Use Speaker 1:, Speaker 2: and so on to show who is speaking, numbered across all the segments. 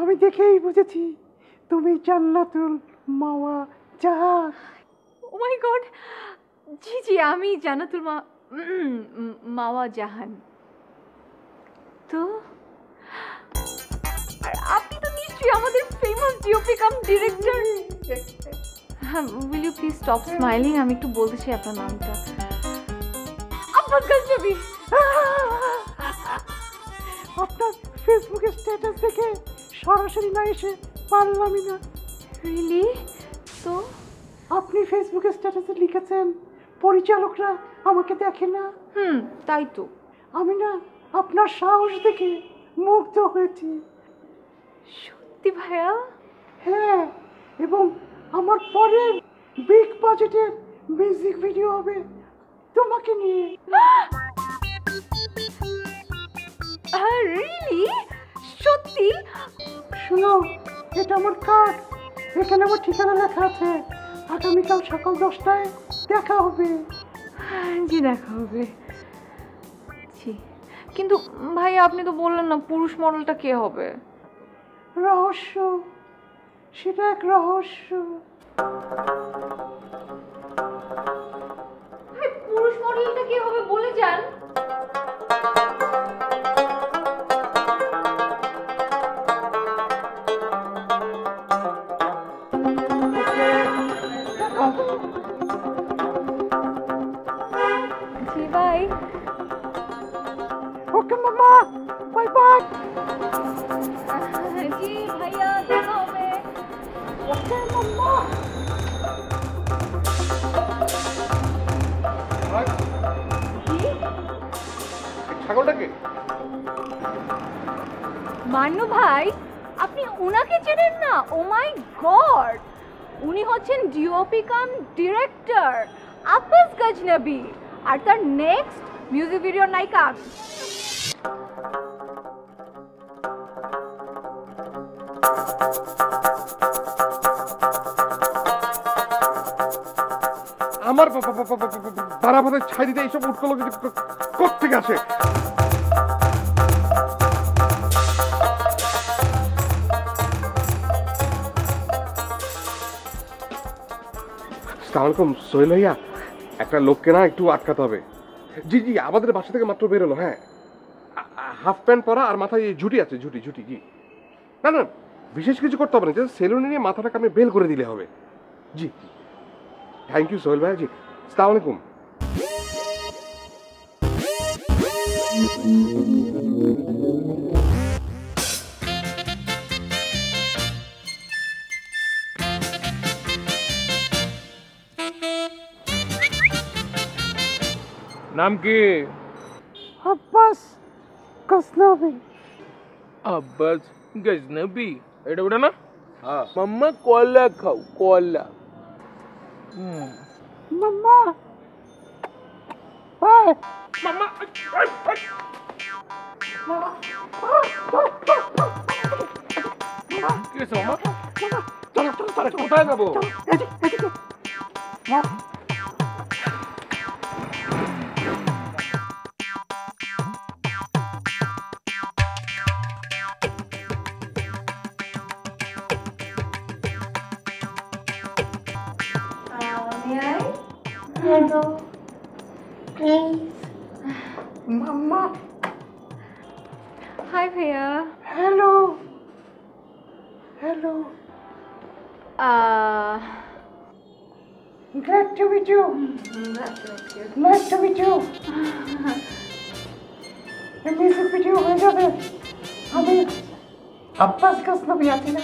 Speaker 1: আমি দেখেই বুঝেছি তুমি জান্নাতুল মাওয়া জাহান।
Speaker 2: ও মাই গড, জি জি আমি জান্নাতুল মাওয়া জাহান। তো আর আপনি তো নিশ্চয়ই আমাদের ফেমাস ডিওপি কাম ডিরেক্টর। হ্যাঁ, will you please stop smiling? আমি একটু বলতে চাই আপনার নামটা। আব্বাস গজনবী।
Speaker 1: আপনার ফেসবুকে স্ট্যাটাস দেখে সরাসরি না এসে পারলামই না।
Speaker 2: রিয়েলি? তো
Speaker 1: আপনি ফেসবুকে স্ট্যাটাসে লিখেছেন পরিচালকরা আমাকে দেখে না।
Speaker 2: তাই তো।
Speaker 1: আমি না আপনার সাহস দেখে মুগ্ধ হয়েছি।
Speaker 2: সত্যি ভাইয়া?
Speaker 1: হ্যাঁ, এবং আমার পরের বিগ বাজেটের মিউজিক ভিডিও হবে তোমাকে নিয়ে।
Speaker 2: রিয়েলি? সত্যি?
Speaker 1: শোনো, এটা আমার কার্ড, এখানে আমার ঠিকানা লেখা আছে। আগামীকাল সকাল 10টায় দেখা হবে।
Speaker 2: জি দেখা হবে। জি, কিন্তু ভাই আপনি তো বললেন না পুরুষ মডেলটা কে হবে?
Speaker 1: রহস্য, সেটা এক রহস্য।
Speaker 2: পুরুষ মডেলটা কে হবে বলে যান। জি বাই।
Speaker 1: ওকে মামা, বাই বাই।
Speaker 2: জি ভাইয়া, দেখা হবে।
Speaker 1: ওকে মামা।
Speaker 3: ছাগলটাকে
Speaker 2: মান্নু ভাই, আপনি উনাকে চেনেন না? ও মাই গড, উনি হচ্ছেন DOP cum director Abbas Ghaznavi, আর তার নেক্সট মিউজিক ভিডিওর নায়িকা।
Speaker 3: আমার বারাবাদে ছাই দিতে এইসব উঠকলো কোত্থেকে আসে? আসসালামু আলাইকুম সোহেল ভাইয়া, একটা লোককে না একটু আটকাতে হবে। জি জি, আমাদের বাসা থেকে মাত্র বেরোলো। হ্যাঁ, হাফ প্যান্ট পরা আর মাথায় ঝুটি আছে, ঝুটি ঝুটি। জি না না, বিশেষ কিছু করতে হবে না, জাস্ট সেলুনে নিয়ে মাথাটাকে আমি বেল করে দিলে হবে। জি, থ্যাংক ইউ সোহেল ভাইয়া। জি, আসসালামু আলাইকুম।
Speaker 4: নাম কি?
Speaker 1: আব্বাস গজনবী।
Speaker 4: আব্বাস গজনবী? এটা ওটা না? মাম্মা কলা খাও, কলা।
Speaker 1: মাম্মা, বাই।
Speaker 3: মামা কি হয়েছে মামা? চলো চলো চলো, কোথায় যাবো?
Speaker 1: Hello, please. Mama.
Speaker 2: Hi ভাইয়া।
Speaker 1: Hello. Hello. Glad to meet you. Nice to meet you. The music video হয়ে যাবে। আমি আব্বাস গজনবী আছি না?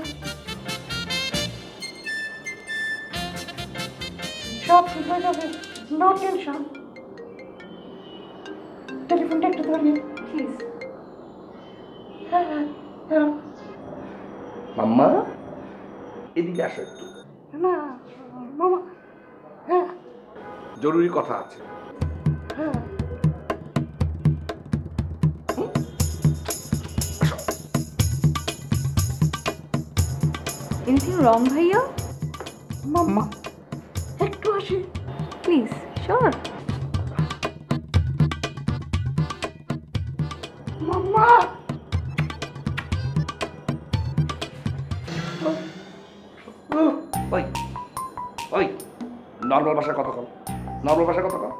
Speaker 1: সব ঠিক হয়ে যাবে, নো টেনশন। টেলিফোনটা একটু ধরিয়ে
Speaker 2: প্লিজ।
Speaker 1: হ্যাঁ হ্যাঁ।
Speaker 3: মাম্মা এদিকে আসো একটু,
Speaker 1: না মামা। হ্যাঁ
Speaker 3: জরুরি কথা আছে।
Speaker 1: হ্যাঁ।
Speaker 2: এনিথিং রং ভাইয়া?
Speaker 1: মাম্মা একটু আসি
Speaker 2: প্লিজ। শিওর।
Speaker 1: মাম্মা।
Speaker 5: নর্মাল ভাষায় কথা কও, নর্মাল ভাষায় কথা কও,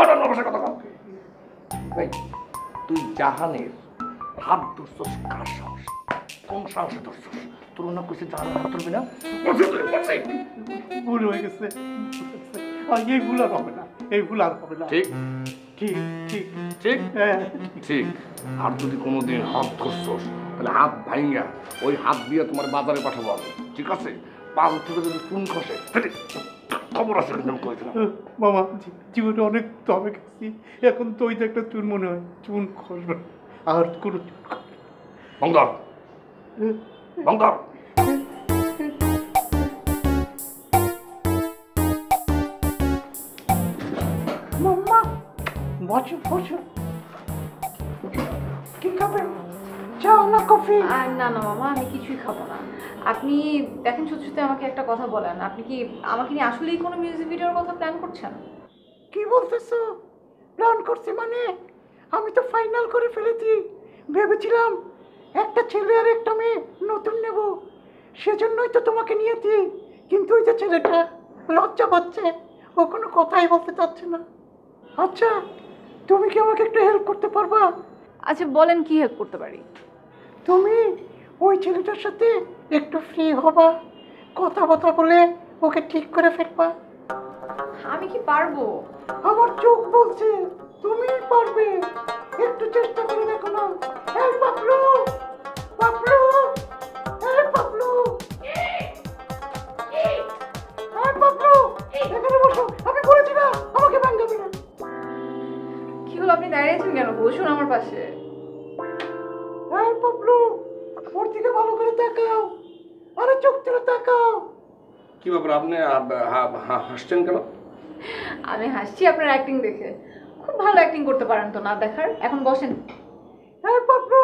Speaker 5: নর্মাল ভাষায় কথা কও। এই তুই জাহানের হাত ধরছস কার সাহস? কোন সাহসে ধরছস? তোর না কইছে জাহানের হাত ধরবি না?
Speaker 1: ভুল হয়ে গেছে, আর এই ভুল আর হবে না, এই ভুল আর হবে না।
Speaker 5: ঠিক
Speaker 1: ঠিক ঠিক
Speaker 5: ঠিক
Speaker 1: হ্যাঁ।
Speaker 5: ঠিক। আর যদি কোনোদিন হাত ধরছস তাহলে হাত ভাঙ্গা ওই হাত দিয়ে তোমার বাজারে পাঠাবো আমি, ঠিক আছে? পাল থেকে যদি চুন খসে খবর আছে কিন্তু আমি কইছিলাম।
Speaker 1: মামা জীবনে অনেক তবে গেছি, এখন তো ওই যে একটা চুন মনে হয়, চুন খসবে না। আর কোনো
Speaker 5: বঙ্গর বঙ্গর
Speaker 1: মাম্মা বসো বসো, কি খাবে? চা না কফি?
Speaker 2: আর না না মামা, আমি কিছুই খাবো না। আপনি দেখেন সত্যি সত্যি আমাকে একটা কথা বলেন, আপনি কি আমাকে নিয়ে আসলেই কোনো মিউজিক ভিডিওর কথা প্ল্যান করছেন?
Speaker 1: কি বলতেছো প্ল্যান করছি মানে? আমি তো ফাইনাল করে ফেলেছি, ভেবেছিলাম একটা ছেলে আর একটা মেয়ে নতুন নেব, সেজন্যই তো তোমাকে নিয়েছি। কিন্তু ওই যে ছেলেটা লজ্জা পাচ্ছে, ও কোনো কথাই বলতে চাচ্ছে না। আচ্ছা তুমি কি আমাকে একটু হেল্প করতে পারবা?
Speaker 2: আচ্ছা বলেন, কি হেল্প করতে পারি?
Speaker 1: তুমি ওই ছেলেটার সাথে একটু ফ্রি হবা, কথা বলে ওকে ঠিক করে ফেলবা।
Speaker 2: আমি কি পারবো?
Speaker 1: আমার চোখ বলছে তুমি পারবে, একটু চেষ্টা করে দেখো না। এই পাপলু, পাপলু, এই পাপলু, এই পাপলু, এখানে বসো, আমি বলেছি না আমাকে ভাঙাবে না।
Speaker 2: কি হলো, আপনি দাঁড়িয়েছেন কেন? বসুন আমার পাশে।
Speaker 1: এই পাপলু, ওর দিকে ভালো করে তাকাও, আরে চোখ তুলে তাকাও।
Speaker 5: কি ব্যাপার, আপনি হাসছেন কেন?
Speaker 2: আমি হাসছি আপনার অ্যাক্টিং দেখে। খুব ভালো অ্যাক্টিং করতে পারেন তো, না দেখার? এখন বসেন।
Speaker 1: এই পাপলু,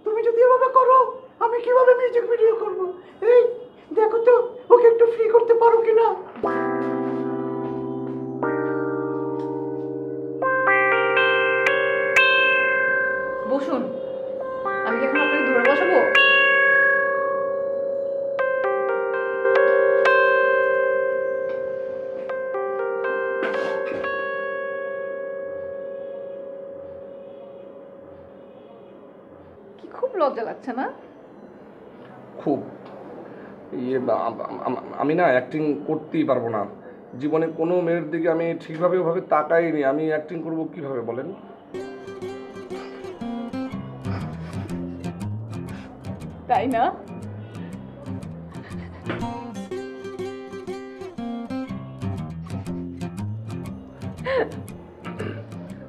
Speaker 1: তুমি যদি এভাবে করো আমি কিভাবে মিউজিক ভিডিও করব? এই দেখো তো ওকে একটু ফ্রি করতে পারো কিনা।
Speaker 2: বসুন। আমি কি এখন আপনাকে ধরে বসাবো? কি খুব লজ্জা লাগছে না?
Speaker 5: খুব আমি না অ্যাক্টিং করতেই পারবো না। জীবনে কোনো মেয়ের দিকে আমি ঠিকভাবে ওভাবে তাকাইনি। আমি অ্যাক্টিং করব কিভাবে বলেন?
Speaker 2: তাই না?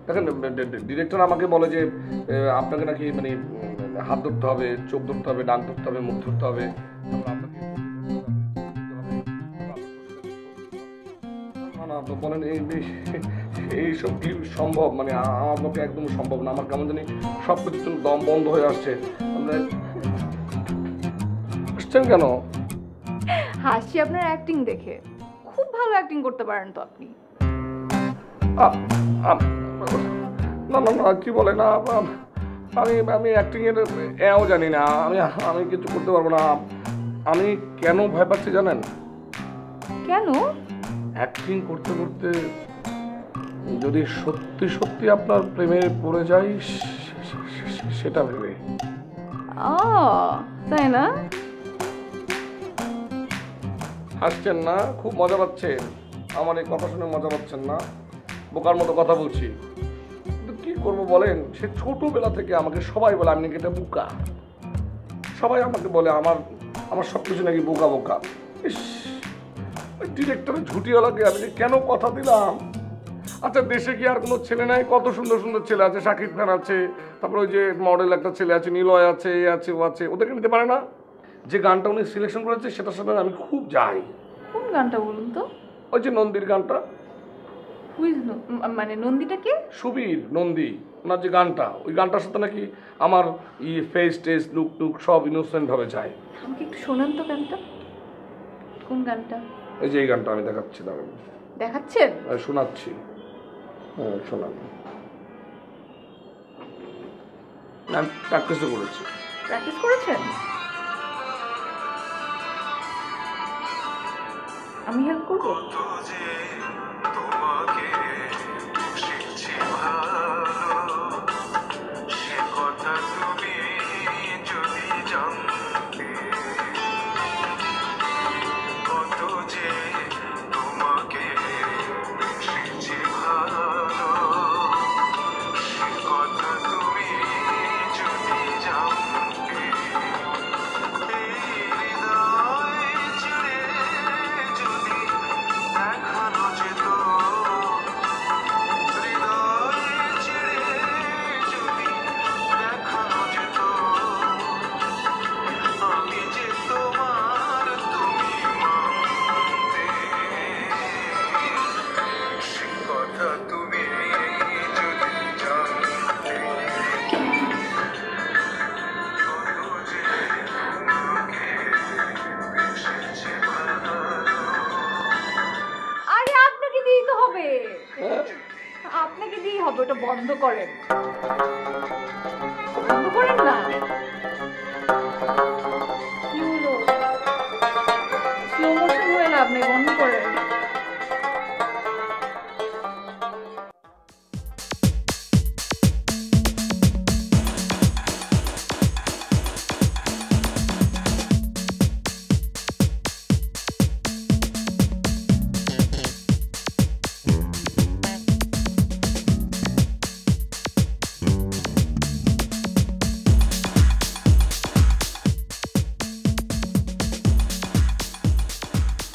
Speaker 5: দেখেন, ডিরেক্টর আমাকে বলে যে আপনাকে নাকি মানে হাত ধরতে হবে, চোখ ধরতে হবে, ডাক ধরতে হবে, মুখ ধরতে হবে, বলেন এইসব কি সম্ভব? মানে আমার পক্ষে একদম সম্ভব না। আমার কেমন জানি সব কিছু দম বন্ধ হয়ে আসছে। আমরা আসছেন কেন?
Speaker 2: হাসছি আপনার অ্যাক্টিং দেখে। খুব ভালো অ্যাক্টিং করতে পারেন তো আপনি।
Speaker 5: না না না, কি বলে না, আমি অ্যাক্টিং এর এও জানি না। আমি কিছু করতে পারবো না। আমি কেন ভয় পাচ্ছি জানেন?
Speaker 2: কেন?
Speaker 5: অ্যাক্টিং করতে করতে যদি সত্যি সত্যি আপনার প্রেমে পড়ে যাই সেটা ভেবে।
Speaker 2: তাই না?
Speaker 5: হাসছেন না? খুব মজা পাচ্ছেন? আমার এই কথা শুনে মজা পাচ্ছেন না? বোকার মতো কথা বলছি, কিন্তু কি করবো বলেন? সে ছোটবেলা থেকে আমাকে সবাই বলে আমি নাকি এটা বোকা। সবাই আমাকে বলে আমার সব কিছু নাকি বোকা বোকা। ইস, ওই ডিরেক্টরের ঝুটিওয়ালাকে আমি কেন কথা দিলাম? আচ্ছা দেশে কি আর কোনো ছেলে নাই? কত সুন্দর সুন্দর ছেলে আছে, শাকিব খান আছে, তারপরে ওই যে মডেল একটা ছেলে আছে, নিলয় আছে, এ আছে, ও আছে, ওদেরকে নিতে পারে না? যে গানটা উনি সিলেকশন করেছে সেটার সাথে আমি খুব যাই।
Speaker 2: কোন গানটা বলুন তো?
Speaker 5: ওই যে নন্দীর গানটা।
Speaker 2: মানে নন্দীটা কে?
Speaker 5: সুবীর নন্দী, ওনার যে গানটা, ওই গানটার সাথে নাকি আমার ফেস টেস লুক টুক সব ইনোসেন্ট ভাবে যায়।
Speaker 2: আমাকে একটু শোনান তো গানটা। কোন গানটা?
Speaker 5: এই যে এই গানটা আমি দেখাচ্ছি, দাঁড়ান।
Speaker 2: দেখাচ্ছেন?
Speaker 5: শোনাচ্ছি, হ্যাঁ শোনান। আমি প্র্যাকটিসও করেছি।
Speaker 2: প্র্যাকটিস করেছেন? আমি হেল্প করবো? বন্ধ করেন। বন্ধ করেন না। কি হলো? স্লো মোশন হয়ে লাভ নেই, বন্ধ করেন।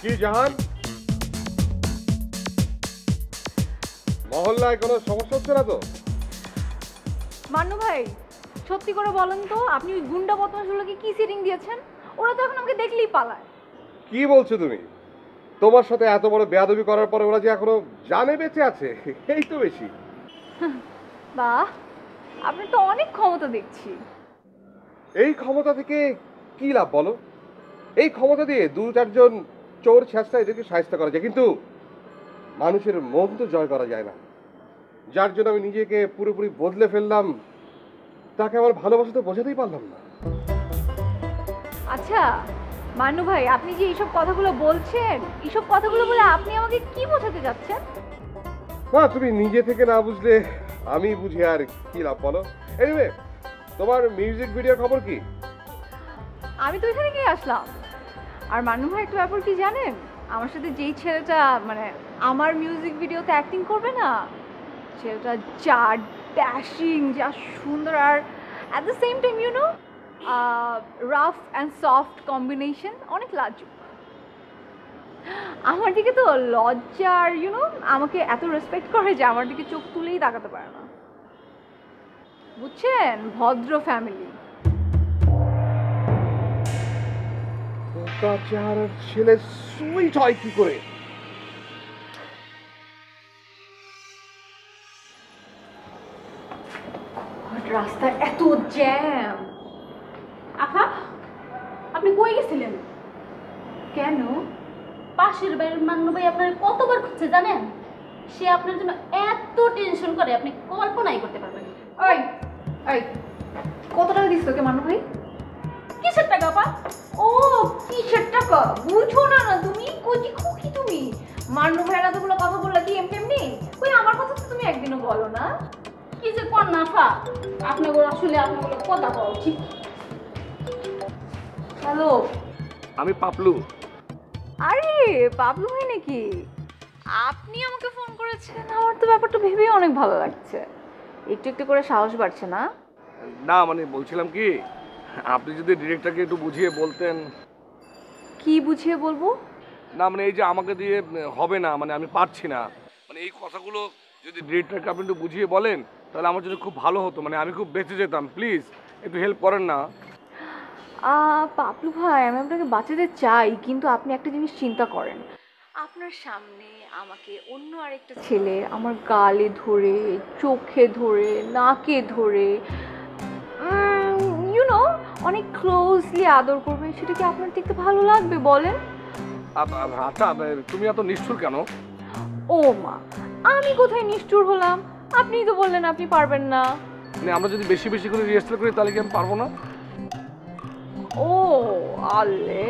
Speaker 3: কি জাহান, মহল্লায় কোনো সমস্যা হচ্ছে না তো?
Speaker 2: মান্নু ভাই, সত্যি করে বলেন তো, আপনি ওই গুন্ডা বদমাশগুলোকে কি সিটিং দিয়েছেন? ওরা তো এখন আমাকে দেখলেই পালায়।
Speaker 3: কি বলছো তুমি? তোমার সাথে এত বড় বেয়াদবি করার পরে ওরা যে এখনো জানে বেঁচে আছে, এই তো বেশি।
Speaker 2: বাহ, আপনার তো অনেক ক্ষমতা দেখছি।
Speaker 3: এই ক্ষমতা থেকে কি লাভ বলো? এই ক্ষমতা দিয়ে 2-4 জন চোর ছেঁচড়া এদেরকে সাহায্য করা যায়, কিন্তু মানুষের মন তো জয় করা যায় না। যার জন্য আমি নিজেকে পুরোপুরি বদলে ফেললাম, তাকে আমার ভালোবাসা তো বোঝাতেই পারলাম না।
Speaker 2: আচ্ছা মান্নু ভাই, আপনি যে এইসব কথাগুলো বলছেন, এইসব কথাগুলো বলে আপনি আমাকে কি বোঝাতে যাচ্ছেন?
Speaker 3: না, তুমি নিজে থেকে না বুঝলে আমি বুঝি আর কি লাভ বলো। এনিওয়ে, তোমার মিউজিক ভিডিওর খবর কি?
Speaker 2: আমি তো এখানে গিয়ে আসলাম। আর মান্নু ভাই, একটা ব্যাপার কি জানেন? আমার সাথে যেই ছেলেটা মানে আমার মিউজিক ভিডিওতে অ্যাক্টিং করবে না, ছেলেটা যা ড্যাশিং, যা সুন্দর, আর at the same time you know rough and soft combination, অনেক লাজুক। আমার দিকে তো লজ্জার ইউনো আমাকে এত রেসপেক্ট করে যে আমার দিকে চোখ তুলেই তাকাতে পারে না। বুঝছেন, ভদ্র ফ্যামিলি।
Speaker 3: চেহারার ছেলে সুইট হয় কি করে?
Speaker 2: রাস্তায় এত জ্যাম।
Speaker 6: আফা, আপনি কই গেছিলেন?
Speaker 2: কেন?
Speaker 6: পাশের বাড়ির মান্নু ভাই আপনার কতবার খুঁজছে জানেন? সে আপনার জন্য এত টেনশন করে আপনি কল্পনাই করতে পারবেন না।
Speaker 2: ওই ওই, কত টাকা দিস তোকে মান্নু ভাই?
Speaker 6: কিসের টাকা আপা?
Speaker 2: ও, কিসের টাকা বুঝো না? না তুমি কচি খুকি, তুমি মান্নু ভাইয়ের এতগুলো কথা বললা কি এমনি এমনি? ওই আমার কথা তো তুমি একদিনও বলো না।
Speaker 6: কি যে কর না আফা, আপনাকে আসলে আপনাকে কথা বলা উচিত।
Speaker 2: হ্যালো,
Speaker 5: আমি পাপলু।
Speaker 2: আরে বাবলু ভাই নাকি? আপনি আমাকে ফোন করেছেন, আমার তো ব্যাপারটা ভেবেই অনেক ভালো লাগছে। একটু একটু করে সাহস বাড়ছে না?
Speaker 5: না মানে বলছিলাম কি, আপনি যদি ডিরেক্টরকে একটু বুঝিয়ে বলতেন।
Speaker 2: কি বুঝিয়ে বলবো?
Speaker 5: না মানে এই যে আমাকে দিয়ে হবে না, মানে আমি পারছি না, মানে এই কথাগুলো যদি ডিরেক্টরকে আপনি একটু বুঝিয়ে বলেন তাহলে আমার জন্য খুব ভালো হতো, মানে আমি খুব বেঁচে যেতাম। প্লিজ একটু হেল্প করেন না।
Speaker 2: পাপলু ভাই, আমি আপনাকে বাঁচাতে চাই, কিন্তু আপনি একটা জিনিস চিন্তা করেন। আপনার সামনে আমাকে অন্য আরেকটা ছেলে আমার গালে ধরে, চোখে ধরে, নাকে ধরে, ইউনো অনেক ক্লোজলি আদর করবে, সেটা কি আপনার দেখতে ভালো লাগবে বলেন?
Speaker 5: আচ্ছা, তুমি এত নিষ্ঠুর কেন?
Speaker 2: ও মা, আমি কোথায় নিষ্ঠুর হলাম? আপনিই তো বললেন আপনি পারবেন না।
Speaker 5: মানে আমরা যদি বেশি বেশি করে রিহার্সাল করি তাহলে কি আমি পারবো না?
Speaker 2: ও আলে,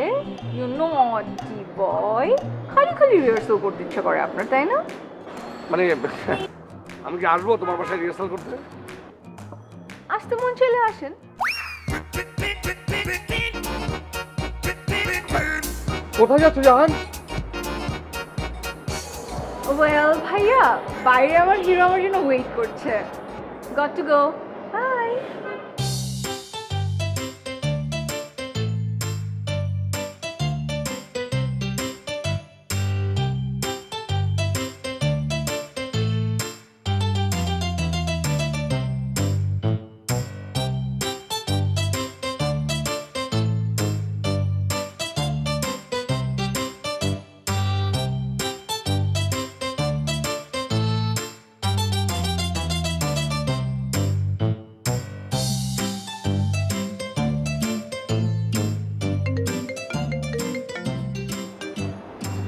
Speaker 2: ইউ নটি বয়, খালি খালি রিহার্সাল করতে ইচ্ছা করে আপনার, তাই না?
Speaker 5: মানে আমি কি আসবো তোমার বাসায় রিহার্সাল করতে?
Speaker 2: আসতে মন চলে আসেন।
Speaker 3: কোথায় যাচ্ছ জাহান?
Speaker 2: ওয়েল ভাইয়া, বাইরে আমার হিরো আমার জন্য ওয়েট করছে। Got to go, bye.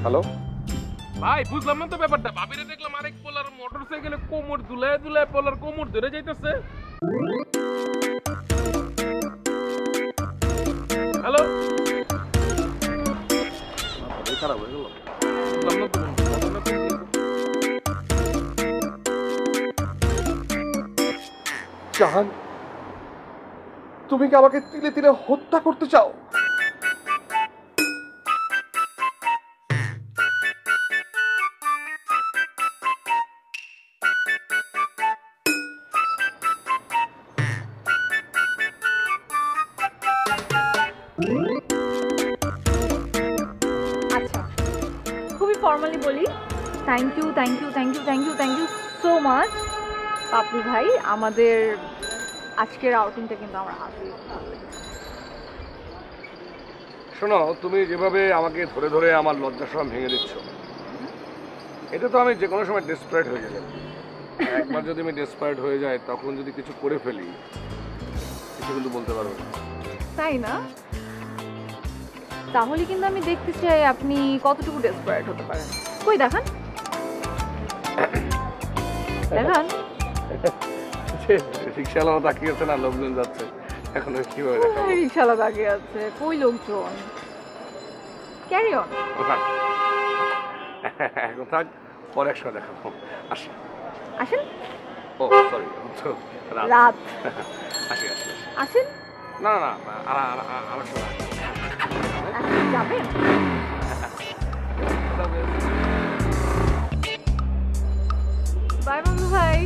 Speaker 3: Hello,
Speaker 4: ভাই বুঝলাম না তো ব্যাপারটা। ভাবিরে দেখলাম আরেক পোলার মোটরসাইকেলে কোমর দুলায় দুলায় পলার কোমর ধরে যাইতেছে। হ্যালো,
Speaker 3: খারাপ হয়ে গেল। জাহান, তুমি কি আমাকে তিলে তিলে হত্যা করতে চাও?
Speaker 2: আচ্ছা, খুবই ফর্মালি বলি, thank you thank you thank you thank you thank you so much Papri ভাই। আমাদের আজকের আউটিংটা কিন্তু আমার আসলে ভালো লেগেছে।
Speaker 5: শোনো, তুমি যেভাবে আমাকে ধরে ধরে আমার লজ্জার সময় ভেঙে দিচ্ছ, এটা তো আমি যে কোনো সময় ডেসপারেট হয়ে যাই। একবার যদি আমি ডেসপারেট হয়ে যাই, তখন যদি কিছু করে ফেলি, কিছু কিন্তু বলতে পারবো না।
Speaker 2: তাই না? তাহলে কিন্তু আমি দেখতে চাই আপনি কতটুকু ডেসপারেট হতে পারেন। কই দেখান দেখান।
Speaker 5: রিক্সাওয়ালা তাকিয়ে আছে না, লোকজন যাচ্ছে, এখন কিভাবে দেখাবো?
Speaker 2: রিক্সাওয়ালা দাঁড়িয়ে আছে, কই লোকজন? Carry on.
Speaker 5: এখন থাক, পরে একসময় দেখাবো। আসি।
Speaker 2: আসেন।
Speaker 5: ও সরি,
Speaker 2: রাত।
Speaker 5: আসি আসি আসি।
Speaker 2: আসেন।
Speaker 5: না না না, আর সময়
Speaker 2: যাবেন? বাই বাবু ভাই।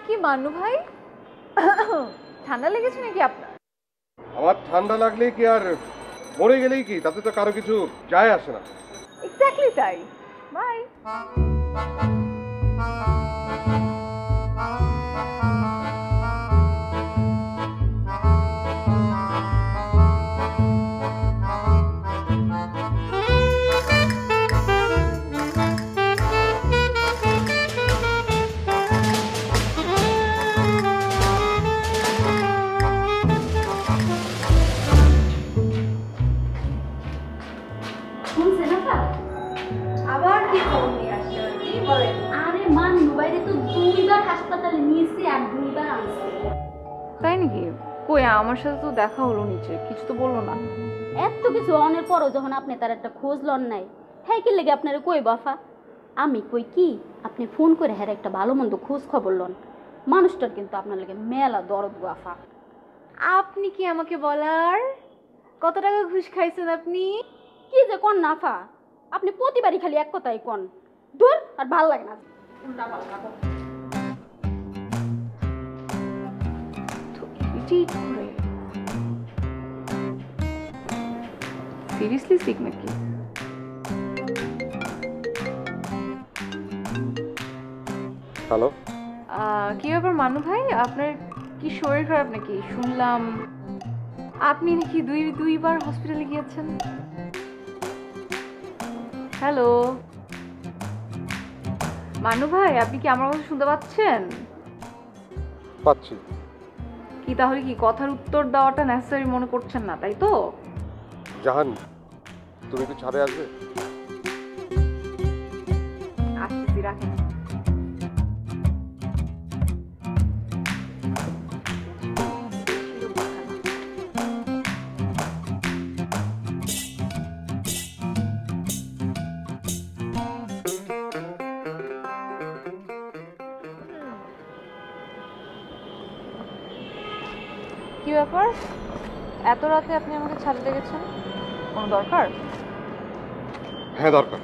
Speaker 2: কি মান্নু ভাই, ঠান্ডা লেগেছে নাকি আপনার?
Speaker 3: আমার ঠান্ডা লাগলেই কি আর মরে গেলেই কি, তাতে তো কারো কিছু যায় আসে না।
Speaker 2: এক্স্যাক্টলি তাই। বাই।
Speaker 6: শুনছেন আপা?
Speaker 2: আবার কি খবর নিয়ে আসছেন? কি বলেন?
Speaker 6: আরে মান্নু বাইরে তো 2বার হাসপাতালে নিয়েছি আর 2বার আনছি।
Speaker 2: তাই নাকি? কই, আমার সাথে তো দেখা হলো নিচে, কিছু তো বললো না।
Speaker 6: এত কিছু অনের পরও যখন আপনি তার একটা খোঁজ লন নাই, হ্যাঁ কি লেগে আপনার কই বাফা? আমি কই কি, আপনি ফোন করে হ্যাঁ একটা ভালো মন্দ খোঁজ খবর লন। মানুষটার কিন্তু আপনার লেগে মেলা দরদ বাফা।
Speaker 2: আপনি কি আমাকে বলার? কত টাকা ঘুষ খাইছেন আপনি?
Speaker 6: কি যে কন নাফা, আপনি প্রতিবারই খালি এক কথাই কন, দূর আর ভাল লাগে না। উল্টা পাল্টা কথা।
Speaker 2: সিরিয়াসলি সিক নাকি?
Speaker 3: হ্যালো,
Speaker 2: কি ব্যাপার মান্নু ভাই, আপনার কি শরীর খারাপ নাকি? শুনলাম আপনি নাকি দুইবার হসপিটালে গিয়েছেন। হ্যালো মান্নু ভাই, আপনি কি আমার কথা শুনতে পাচ্ছেন?
Speaker 3: পাচ্ছি।
Speaker 2: কি তাহলে কি কথার উত্তর দেওয়াটা নেসেসারি মনে করছেন না, তাই তো?
Speaker 3: জাহান, তুমি একটু ছাদে আসবে?
Speaker 2: আসতেছি, রাখেন। কি ব্যাপার, এত রাতে আপনি আমাকে ছাদে ডেকেছেন? কোনো দরকার?
Speaker 3: হ্যাঁ দরকার।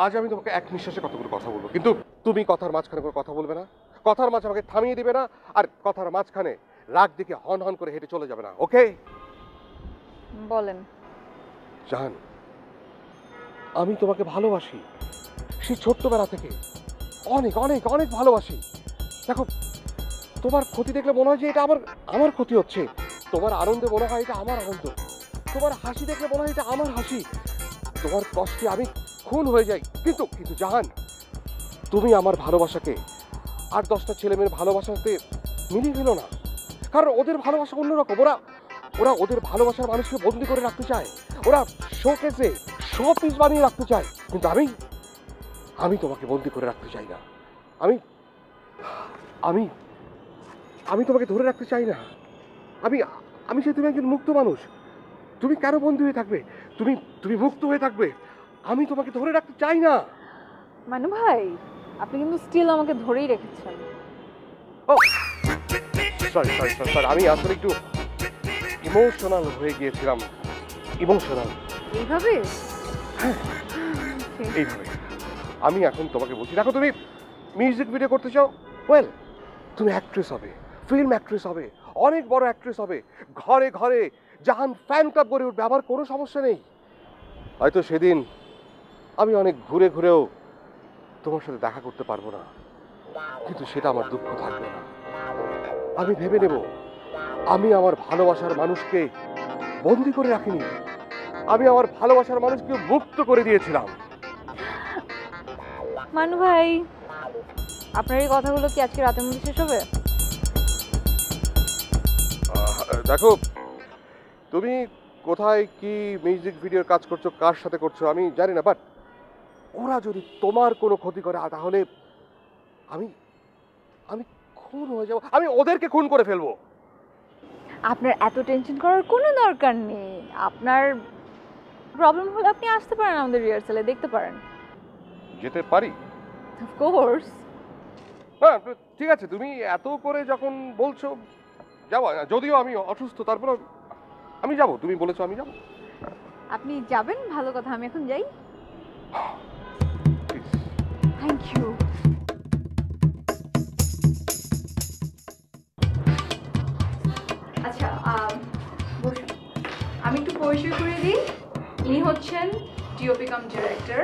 Speaker 3: আজ আমি তোমাকে এক নিঃশ্বাসে কতগুলো কথা বলবো, কিন্তু তুমি কথার মাঝখানে কোনো কথা বলবে না, কথার মাঝে আমাকে থামিয়ে দিবে না, আর কথার মাঝখানে রাগ দিকে হন হন করে হেঁটে চলে যাবে না, ওকে?
Speaker 2: বলেন।
Speaker 3: জাহান, আমি তোমাকে ভালোবাসি, সেই ছোট্টবেলা থেকে অনেক অনেক অনেক ভালোবাসি। দেখো, তোমার ক্ষতি দেখলে মনে হয় যে এটা আমার ক্ষতি হচ্ছে, তোমার আনন্দে মনে হয় এটা আমার আনন্দ, তোমার হাসি দেখলে মনে হয় এটা আমার হাসি, তোমার কষ্টে আমি খুন হয়ে যাই। কিন্তু কিন্তু জাহান, তুমি আমার ভালোবাসাকে আর 10টা ছেলে মেয়ের ভালোবাসাতে মিলিয়ে ফেলো না। কারণ ওদের ভালোবাসা অন্যরকম। ওরা ওরা ওদের ভালোবাসার মানুষকে বন্দি করে রাখতে চায়, ওরা শোকেসে শো পিস বানিয়ে রাখতে চায়। কিন্তু আমি আমি তোমাকে বন্দি করে রাখতে চাই না। আমি আমি আমি তোমাকে ধরে রাখতে চাই না। আমি আমি চাই তুমি একজন মুক্ত মানুষ। তুমি কেন বন্দি হয়ে থাকবে? তুমি তুমি মুক্ত হয়ে থাকবে। আমি তোমাকে ধরে রাখতে চাই না।
Speaker 2: মানু ভাই, আপনি কিন্তু স্টিল আমাকে ধরেই রেখেছেন।
Speaker 3: ও সরি সরি সরি, আমি আসলে একটু ইমোশনাল হয়ে গিয়েছিলাম। ইমোশনাল
Speaker 2: এইভাবে?
Speaker 3: এইভাবে। আমি এখন তোমাকে বলছি, দেখো তুমি মিউজিক ভিডিও করতে চাও, ওয়েল তুমি অ্যাক্ট্রেস হবে, ফিল্ম অ্যাক্ট্রেস হবে, অনেক বড় অ্যাক্ট্রেস হবে, ঘরে ঘরে জাহান ফ্যান ক্লাব গড়ে উঠবে, আমার কোনো সমস্যা নেই। হয়তো সেদিন আমি অনেক ঘুরে ঘুরেও তোমার সাথে দেখা করতে পারবো না, কিন্তু সেটা আমার দুঃখ থাকবে না। আমি ভেবে নেব আমি আমার ভালোবাসার মানুষকে বন্দি করে রাখিনি, আমি আমার ভালোবাসার মানুষকে মুক্ত করে দিয়েছিলাম।
Speaker 2: মানু ভাই, আপনার এই কথাগুলো কি আজকে রাতের মধ্যে শেষ হবে?
Speaker 3: দেখো, তুমি কোথায় কি মিউজিক ভিডিওর কাজ করছো, কার সাথে করছো আমি জানি না, বাট ওরা যদি তোমার কোনো ক্ষতি করে তাহলে আমি আমি খুন হয়ে যাবো, আমি ওদেরকে খুন করে ফেলবো।
Speaker 2: আপনার এত টেনশন করার কোনো দরকার নেই। আপনার প্রবলেম হলে আপনি আসতে পারেন আমাদের রিহার্সালে, দেখতে পারেন।
Speaker 3: যেতে পারি?
Speaker 2: অফকোর্স।
Speaker 3: হ্যাঁ ঠিক আছে, তুমি এত করে যখন বলছো যাবো, যদিও আমি অসুস্থ তারপর আমি যাব, তুমি বলেছো আমি যাব।
Speaker 2: আপনি যাবেন, ভালো কথা। আমি এখন যাই। Thank you. আচ্ছা, বসুন। আমি একটু পরিচয় করে দিই। ইনি হচ্ছেন DOP cum director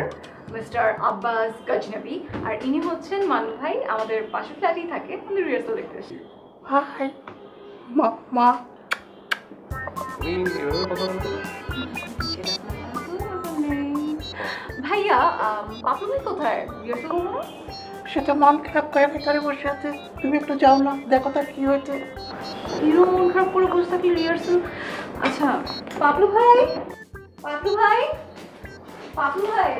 Speaker 2: mister Abbas Ghaznavi, আর ইনি হচ্ছেন মানু ভাই, আমাদের পাশে ফ্ল্যাটেই থাকে, আমাদের রিহার্সাল দেখতে এসেছি।
Speaker 1: হাই মা মা
Speaker 2: ভাইয়া, পাপু ভাই কোথায়? রিহার্সাল করবো না?
Speaker 1: সেটা মন খারাপ করে ভেতরে বসে আছে, তুমি একটু যাও না, দেখো তার কি হয়েছে।
Speaker 2: হিরো মন খারাপ করে বসে থাকি রিহার্সাল। আচ্ছা, পাপলু ভাই, পাপলু ভাই, পাপলু ভাই।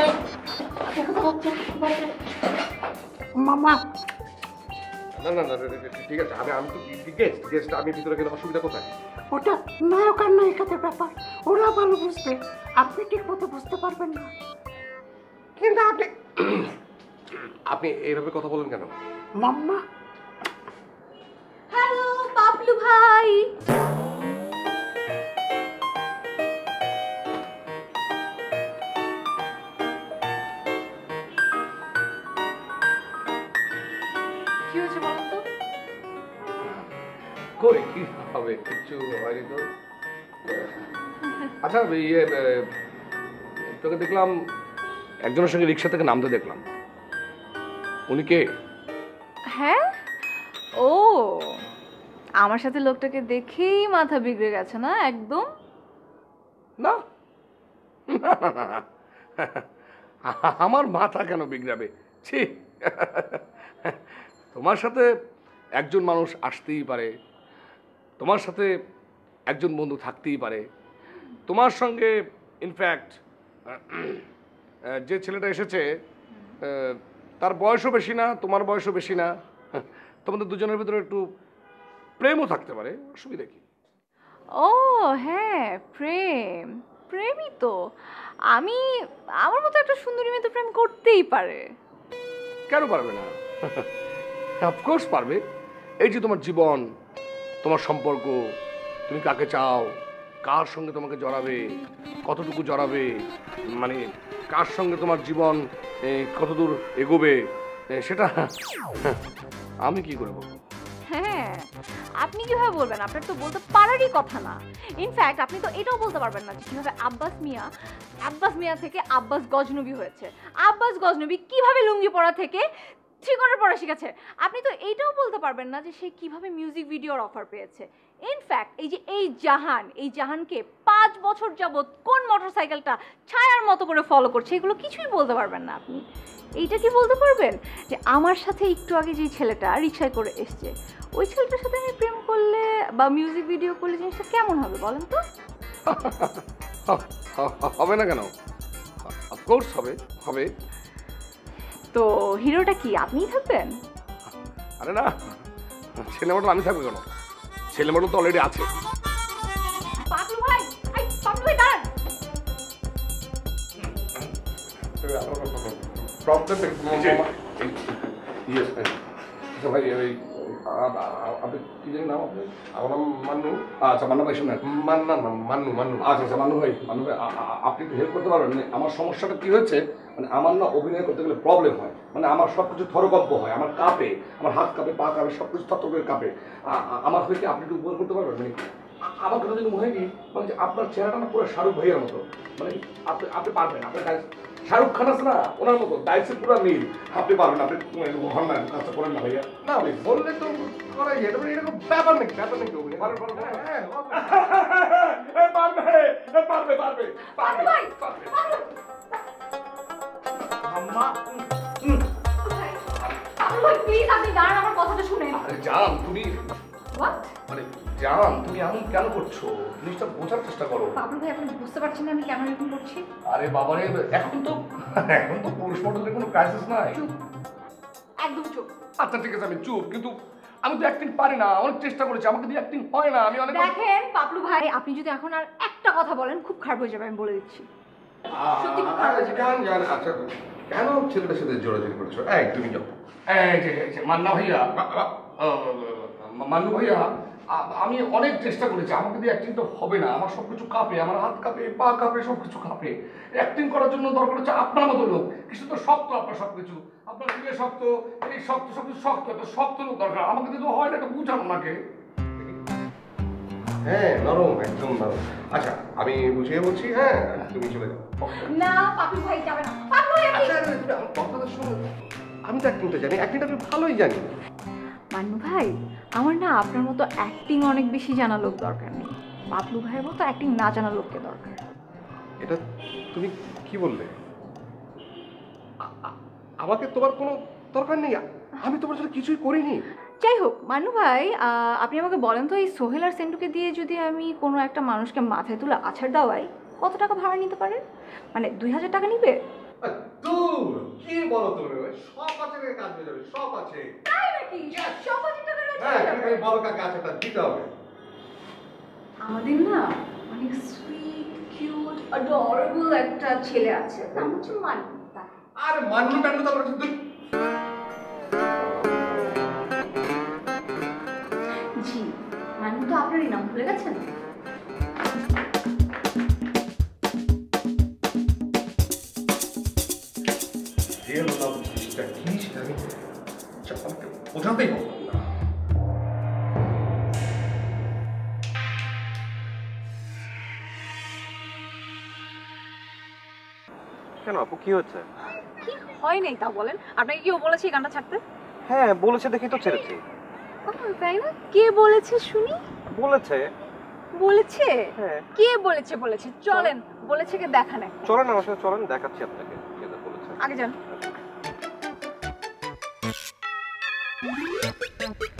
Speaker 1: এই, দেখো তো হচ্ছে, বসে। মামা
Speaker 3: না না না ঠিক আছে, আমি তো গেস্ট, আমি ভিতরে গেলে অসুবিধা কোথায়?
Speaker 1: ওটা নায়ক আর নায়িকাদের ব্যাপার, ওরা ভালো বুঝবে, আপনি ঠিক মতো বুঝতে পারবেন না।
Speaker 3: কিন্তু আপনি আপনি এইভাবে কথা বলেন কেন?
Speaker 1: মাম্মা
Speaker 2: হ্যালো পাপলু ভাই। কি হয়েছে বলেন তো?
Speaker 5: কই কি হবে, কিছু হয়নি তো। আচ্ছা ইয়ে তোকে দেখলাম একজনের সঙ্গে রিক্সা থেকে নামতে দেখলাম, উনি কে?
Speaker 2: হ্যাঁ, ও আমার সাথে লোকটাকে দেখেই মাথা বিগড়ে গেছে না একদম?
Speaker 5: না আমার মাথা কেন বিগড়াবে? ছি, তোমার সাথে একজন মানুষ আসতেই পারে, তোমার সাথে একজন বন্ধু থাকতেই পারে, তোমার সঙ্গে ইনফ্যাক্ট যে ছেলেটা এসেছে তার বয়সও বেশি না, তোমার বয়সও বেশি না, তোমাদের দুজনের ভিতরে একটু প্রেমও থাকতে পারে, অসুবিধা কি?
Speaker 2: ও হ্যাঁ, প্রেম, প্রেমই তো। আমি আমার মতো একটা সুন্দরী মেয়ে তো প্রেম করতেই পারে।
Speaker 5: কেন পারবে না? অফকোর্স পারবে। এই যে তোমার জীবন, তোমার সম্পর্ক, তুমি কাকে চাও, কার সঙ্গে তোমাকে জড়াবে, কতটুকু জড়াবে, মানে কার সঙ্গে তোমার জীবন কতদূর এগোবে, সেটা আমি কি করে বলবো?
Speaker 2: হ্যাঁ, আপনি কিভাবে বলবেন? আপনার তো বলতে পারারই কথা না। ইনফ্যাক্ট আপনি তো এটাও বলতে পারবেন না যে কিভাবে আব্বাস মিয়া থেকে আব্বাস গজনবী হয়েছে, আব্বাস গজনবী কিভাবে লুঙ্গি পরা থেকে থ্রিকোয়ার্টার পরা শিখেছে। আপনি তো এইটাও বলতে পারবেন না যে সে কিভাবে মিউজিক ভিডিওর অফার পেয়েছে। ইনফ্যাক্ট এই জাহানকে 5 বছর যাবত কোন মোটরসাইকেলটা ছায়ার মতো করে ফলো করছে এগুলো কিছুই বলতে পারবেন না আপনি। এইটা কি বলতে পারবেন যে আমার সাথে একটু আগে যে ছেলেটা রিক্সায় করে এসছে ওই ছেলেটার সাথে আমি প্রেম করলে বা মিউজিক ভিডিও করলে জিনিসটা কেমন হবে বলেন তো?
Speaker 5: হবে না কেন? অফকোর্স হবে হবে।
Speaker 2: তো হিরোটা কি আপনিই থাকবেন?
Speaker 5: আরে না, ছেলে মডেল আমি থাকবো কেন? ছেলে মডেল তো অলরেডি আছে।
Speaker 2: পাগলু ভাই, এই পাগলু ভাই দাঁড়ান।
Speaker 5: আপনি কি জানি নাম আপনি?
Speaker 3: আমার নাম মান্নু।
Speaker 5: আচ্ছা মান্নু ভাই শুনেন।
Speaker 3: মান্না না, মান্নু মান্নু।
Speaker 5: আচ্ছা আচ্ছা মান্নু ভাই আপনি একটু হেল্প করতে পারবেন? মানে আমার সমস্যাটা কি হয়েছে, মানে আমার না অভিনয় করতে গেলে প্রবলেম হয়, মানে আমার সব কিছু থরকম্প হয়, আমার কাঁপে, আমার হাত কাঁপে, পা কাঁপে, সব কিছু থর করে কাঁপে। আমার হয়ে কি আপনি একটু উপকার করতে পারবেন? মানে আমার কথা যদি মনে হয় কি, মানে যে আপনার চেহারাটা না পুরো শাহরুখ ভাইয়ের মতো, মানে আপনি আপনি পারবেন, আপনার শাহরুখ খান আছে না ওনার মতো ডাইসে পুরো মিল, আপনি পারবেন, আপনি হন না কাজটা করেন না ভাইয়া।
Speaker 3: না ভাই বললে তো করাই যায়, তবে এরকম ব্যাপার নাকি অভিনয়?
Speaker 5: পারবে পারবে
Speaker 3: হ্যাঁ
Speaker 5: পারবে পারবে পারবে
Speaker 2: পাগলু ভাই,
Speaker 5: পারবে।
Speaker 3: আম্মা
Speaker 2: পাগলু ভাই প্লিজ আপনি দাঁড়ান আমার কথাটা শুনেন।
Speaker 5: আরে জান তুমি,
Speaker 2: হোয়াট?
Speaker 5: মানে জান তুমি এমন কেন করছো? জিনিসটা বোঝার চেষ্টা করো।
Speaker 2: পাগলু ভাই আপনি বুঝতে পারছেন না আমি কেন এরকম করছি?
Speaker 5: আরে বাবারে, এখন তো পুরুষ মডেলের কোনো ক্রাইসিস নাই।
Speaker 2: চুপ, একদম চুপ।
Speaker 5: আচ্ছা ঠিক আছে আমি চুপ, কিন্তু আমি তো অ্যাক্টিং পারি না, অনেক চেষ্টা করেছি, আমাকে দিয়ে অ্যাক্টিং হয় না, আমি অনেক।
Speaker 2: দেখেন পাগলু ভাই আপনি যদি এখন আর একটা কথা বলেন খুব খারাপ হয়ে যাবে আমি বলে দিচ্ছি। সত্যি খুব খারাপ হয়ে যাবে।
Speaker 3: জান আচ্ছা কেন ছেলেটার সাথে জোরাজোরি করছো? তুমি যাও।
Speaker 5: এই যে মান্না ভাইয়া, মান্নু ভাইয়া, আমি অনেক চেষ্টা করেছি, আমাকে দিয়ে অ্যাক্টিং তো হবে না, আমার সব কিছু কাঁপে, আমার হাত কাঁপে, পা কাঁপে, সব কিছু কাঁপে। অ্যাক্টিং করার জন্য দরকার হচ্ছে আপনার মতো লোক, কিছু তো শক্ত, আপনার সব কিছু, আপনার দিকে শক্ত, এই শক্ত সব কিছু শক্ত, একটা শক্ত লোক দরকার, আমাকে দিয়ে তো হয় না, এটা বুঝান ওনাকে।
Speaker 3: হ্যাঁ নরম, একদম নরম। আচ্ছা আমি বুঝিয়ে বলছি, হ্যাঁ তুমি চলে যাও।
Speaker 2: না পাগলু ভাই যাবে না। পাগলু ভাই আপনি-
Speaker 3: আচ্ছা তুমি আমার কথাটা শোনো, আমি তো অ্যাক্টিংটা জানি, অ্যাক্টিংটা আমি ভালোই জানি।
Speaker 2: মান্নু ভাই আমার না আপনার মতো অ্যাক্টিং অনেক বেশি জানা লোক দরকার নেই, পাগলু ভাইয়ের মতো অ্যাক্টিং না জানা লোককে দরকার।
Speaker 3: এটা তুমি কি বললে? আমাকে তোমার কোনো দরকার নেই, আমি তোমার জন্য কিছুই করিনি।
Speaker 2: যাই হোক মান্নু ভাই আপনি আমাকে বলেন তো এই সোহেল আর সেন্টুকে দিয়ে যদি আমি কোনো একটা মানুষকে মাথায় তুলে আছাড় দেওয়াই কত টাকা ভাড়া নিতে পারেন? মানে 2000 টাকা নিবে?
Speaker 3: দূর কি বলো তুমি, সব আছে, কাজ হয়ে যাবে, সব আছে।
Speaker 2: তাই নাকি? সব 2000 টাকা
Speaker 3: হ্যাঁ তুমি বলো কাকে আছাড়টা দিতে হবে।
Speaker 2: আমাদের না অনেক সুইট কিউট অ্যাডোরেবল একটা ছেলে আছে নাম হচ্ছে মান্নু।
Speaker 3: আর মান্নু টান্নু তো আমরা দুই
Speaker 2: জি মান্নু তো আপনারই নাম ভুলে গেছেন?
Speaker 3: রিয়েল লাভ জিনিসটা কি সেটা আমি আমাকে বোঝাতেই পারলাম না।
Speaker 7: কেন আপু কি হচ্ছে?
Speaker 2: কি হয় নাই তা বলেন, আপনাকে কেউ বলেছে এই গানটা ছাড়তে?
Speaker 7: হ্যাঁ বলেছে দেখি তো ছেড়েছি।
Speaker 2: তাই না? কে বলেছে শুনি?
Speaker 7: বলেছে।
Speaker 2: বলেছে?
Speaker 7: হ্যাঁ।
Speaker 2: কে বলেছে? বলেছে চলেন, বলেছে কে দেখান একটা।
Speaker 7: চলেন আমার সাথে, চলেন দেখাচ্ছি আপনাকে কে বলেছে।
Speaker 2: আগে যান।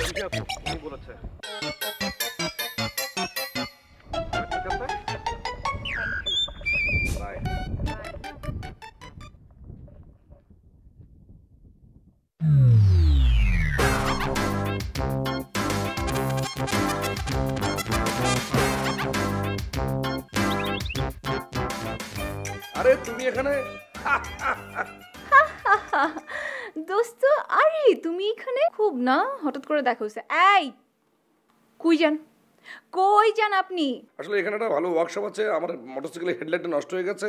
Speaker 7: ঠিক আছে, কি বলেছে? ঠিক আছে বাই।
Speaker 5: আরে তুমি এখানে?
Speaker 2: দোস্ত আরে তুমি এখানে? খুব না হঠাৎ করে দেখা হয়েছে। এই কই যান, কই যান আপনি?
Speaker 5: আসলে এখানে একটা ভালো ওয়ার্কশপ আছে, আমার মোটরসাইকেলের হেডলাইটটা নষ্ট হয়ে গেছে,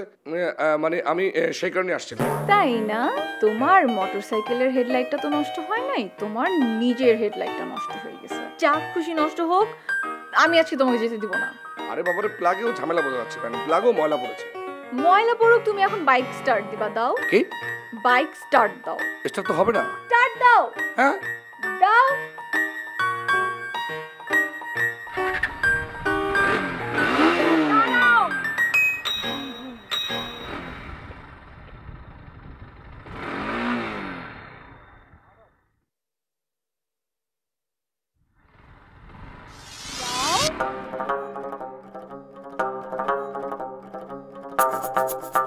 Speaker 5: মানে আমি সেই কারণে আসছি না।
Speaker 2: তাই না? তোমার মোটরসাইকেলের হেডলাইটটা তো নষ্ট হয় নাই, তোমার নিজের হেডলাইটটা নষ্ট হয়ে গেছে। যা খুশি নষ্ট হোক, আমি আজকে তোমাকে যেতে দিব না।
Speaker 5: আরে বাবারে প্লাগেও ঝামেলা বোঝা যাচ্ছে, মানে প্লাগও ময়লা পড়েছে।
Speaker 2: ময়লা পড়ুক, তুমি এখন বাইক স্টার্ট দিবা, দাও।
Speaker 5: কি
Speaker 2: বাইক স্টার্ট দাও।
Speaker 5: স্টার্ট তো হবে না?
Speaker 2: স্টার্ট দাও।
Speaker 5: হ্যাঁ
Speaker 2: দাও।
Speaker 3: হ্যাঁ